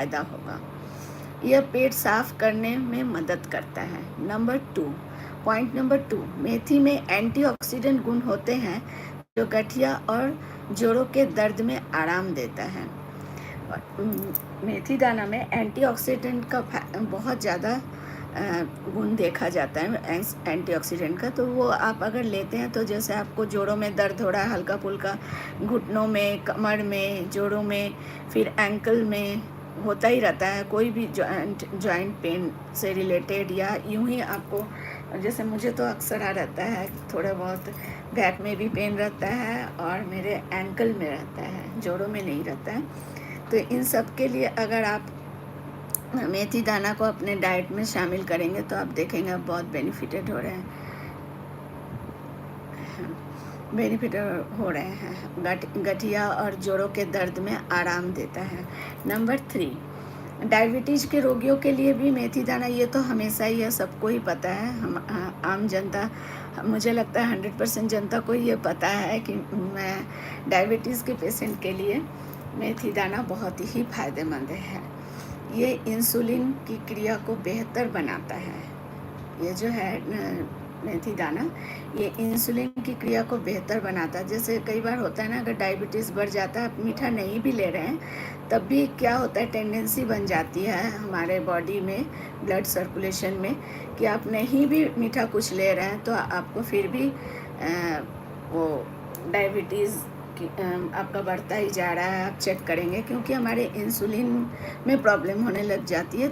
फ़ायदा होगा। यह पेट साफ करने में मदद करता है। पॉइंट नंबर 2, मेथी में एंटीऑक्सीडेंट गुण होते हैं जो गठिया और जोड़ों के दर्द में आराम देता है। मेथी दाना में एंटीऑक्सीडेंट का बहुत ज़्यादा गुण देखा जाता है एंटीऑक्सीडेंट का। तो वो आप अगर लेते हैं तो जैसे आपको जोड़ों में दर्द हो रहा है हल्का फुल्का, घुटनों में, कमर में, जोड़ों में, फिर एंकल में होता ही रहता है, कोई भी जॉइंट पेन से रिलेटेड, या यूं ही आपको, जैसे मुझे तो अक्सर आ रहता है, थोड़ा बहुत बैक में भी पेन रहता है और मेरे एंकल में रहता है, जोड़ों में नहीं रहता है। तो इन सब के लिए अगर आप मेथी दाना को अपने डाइट में शामिल करेंगे तो आप देखेंगे आप बहुत बेनिफिटेड हो रहे हैं, गठिया और जोड़ों के दर्द में आराम देता है। नंबर 3, डायबिटीज़ के रोगियों के लिए भी मेथी दाना, ये तो हमेशा ही है, सबको ही पता है, हम आम जनता, मुझे लगता है 100% जनता को ये पता है कि मैं डायबिटीज़ के पेशेंट के लिए मेथी दाना बहुत ही फ़ायदेमंद है। ये इंसुलिन की क्रिया को बेहतर बनाता है। ये जो है मेथी दाना, ये इंसुलिन की क्रिया को बेहतर बनाता है। जैसे कई बार होता है ना, अगर डायबिटीज़ बढ़ जाता है, आप मीठा नहीं भी ले रहे हैं तब भी क्या होता है, टेंडेंसी बन जाती है हमारे बॉडी में, ब्लड सर्कुलेशन में, कि आप नहीं भी मीठा कुछ ले रहे हैं तो आपको फिर भी वो डायबिटीज़ आपका बढ़ता ही जा रहा है। आप चेक करेंगे क्योंकि हमारे इंसुलिन में प्रॉब्लम होने लग जाती है।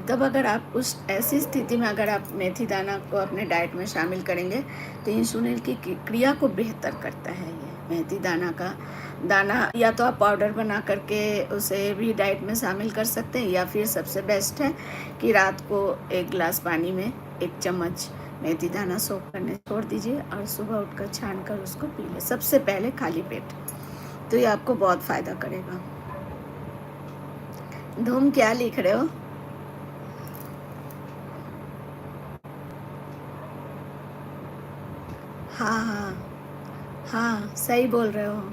तब अगर आप उस ऐसी स्थिति में अगर आप मेथी दाना को अपने डाइट में शामिल करेंगे तो इंसुलिन की क्रिया को बेहतर करता है। ये मेथी दाना या तो आप पाउडर बना करके उसे भी डाइट में शामिल कर सकते हैं, या फिर सबसे बेस्ट है कि रात को 1 गिलास पानी में 1 चम्मच मेथी दाना सोख करने छोड़ दीजिए और सुबह उठकर छान कर उसको पी लें, सबसे पहले खाली पेट। तो ये आपको बहुत फ़ायदा करेगा। धूम क्या लिख रहे हो? हाँ, सही बोल रहे हो।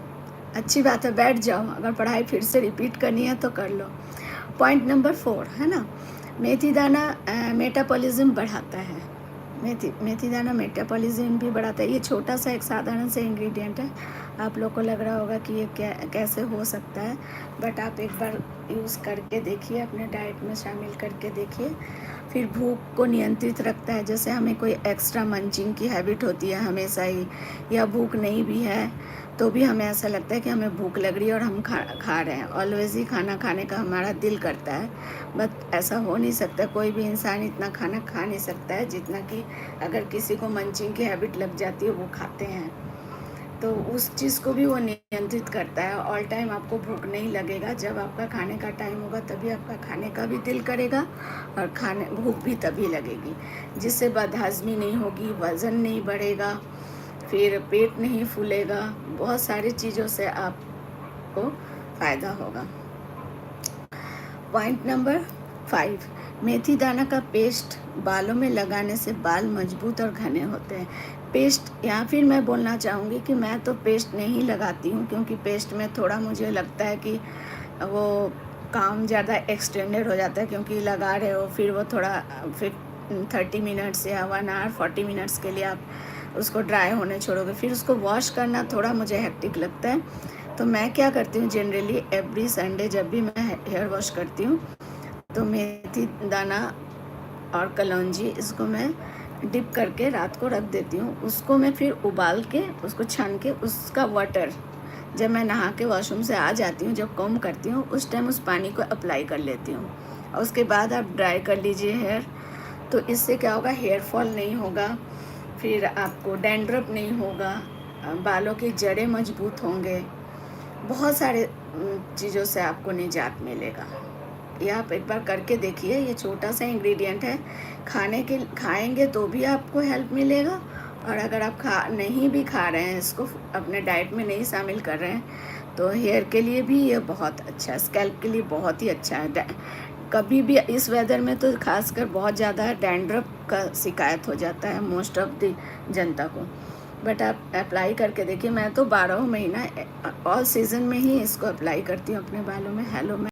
अच्छी बात है, बैठ जाओ, अगर पढ़ाई फिर से रिपीट करनी है तो कर लो। पॉइंट नंबर 4 है ना, मेथी दाना मेटाबॉलिज्म बढ़ाता है। मेथी दाना मेटाबॉलिज्म भी बढ़ाता है। ये छोटा सा एक साधारण से इंग्रेडिएंट है, आप लोग को लग रहा होगा कि ये कैसे हो सकता है, बट आप एक बार यूज़ करके देखिए, अपने डाइट में शामिल करके देखिए। फिर भूख को नियंत्रित रखता है। जैसे हमें कोई एक्स्ट्रा मंचिंग की हैबिट होती है हमेशा ही, या भूख नहीं भी है तो भी हमें ऐसा लगता है कि हमें भूख लग रही है और हम खा रहे हैं, ऑलवेज़ ही खाना खाने का हमारा दिल करता है, बट ऐसा हो नहीं सकता। कोई भी इंसान इतना खाना खा नहीं सकता है जितना कि अगर किसी को मंचिंग की हैबिट लग जाती है वो खाते हैं। तो उस चीज़ को भी वो नियंत्रित करता है। ऑल टाइम आपको भूख नहीं लगेगा, जब आपका खाने का टाइम होगा तभी आपका खाने का भी दिल करेगा और भूख भी तभी लगेगी, जिससे बदहज़मी नहीं होगी, वज़न नहीं बढ़ेगा, फिर पेट नहीं फूलेगा, बहुत सारी चीज़ों से आपको फ़ायदा होगा। पॉइंट नंबर 5, मेथी दाना का पेस्ट बालों में लगाने से बाल मजबूत और घने होते हैं। पेस्ट, या फिर मैं बोलना चाहूँगी कि मैं तो पेस्ट नहीं लगाती हूँ, क्योंकि पेस्ट में थोड़ा मुझे लगता है कि वो काम ज़्यादा एक्सटेंडेड हो जाता है, क्योंकि लगा रहे हो फिर वो थोड़ा 30 मिनट्स या 1 आवर 40 मिनट्स के लिए आप उसको ड्राई होने छोड़ोगे, फिर उसको वॉश करना थोड़ा मुझे हेक्टिक लगता है। तो मैं क्या करती हूँ, जनरली एवरी संडे जब भी मैं हेयर वॉश करती हूँ तो मेथी दाना और कलौंजी, इसको मैं डिप करके रात को रख देती हूँ। उसको मैं फिर उबाल के, उसको छान के, उसका वाटर जब मैं नहा के वॉशरूम से आ जाती हूँ, जब कॉम्ब करती हूँ, उस टाइम उस पानी को अप्लाई कर लेती हूँ, और उसके बाद आप ड्राई कर लीजिए हेयर। तो इससे क्या होगा, हेयर फॉल नहीं होगा, फिर आपको डैंड्रफ नहीं होगा, बालों की जड़ें मजबूत होंगे, बहुत सारे चीज़ों से आपको निजात मिलेगा। ये आप एक बार करके देखिए। ये छोटा सा इंग्रेडिएंट है, खाएंगे तो भी आपको हेल्प मिलेगा, और अगर आप नहीं भी खा रहे हैं, इसको अपने डाइट में नहीं शामिल कर रहे हैं, तो हेयर के लिए भी ये बहुत अच्छा है, स्कैल्प के लिए बहुत ही अच्छा है। कभी भी इस वेदर में तो खासकर बहुत ज़्यादा डैंड्रफ का शिकायत हो जाता है मोस्ट ऑफ द जनता को, बट आप अप्लाई करके देखिए। मैं तो 12 महीना ऑल सीज़न में ही इसको अप्लाई करती हूँ अपने बालों में। हेलो।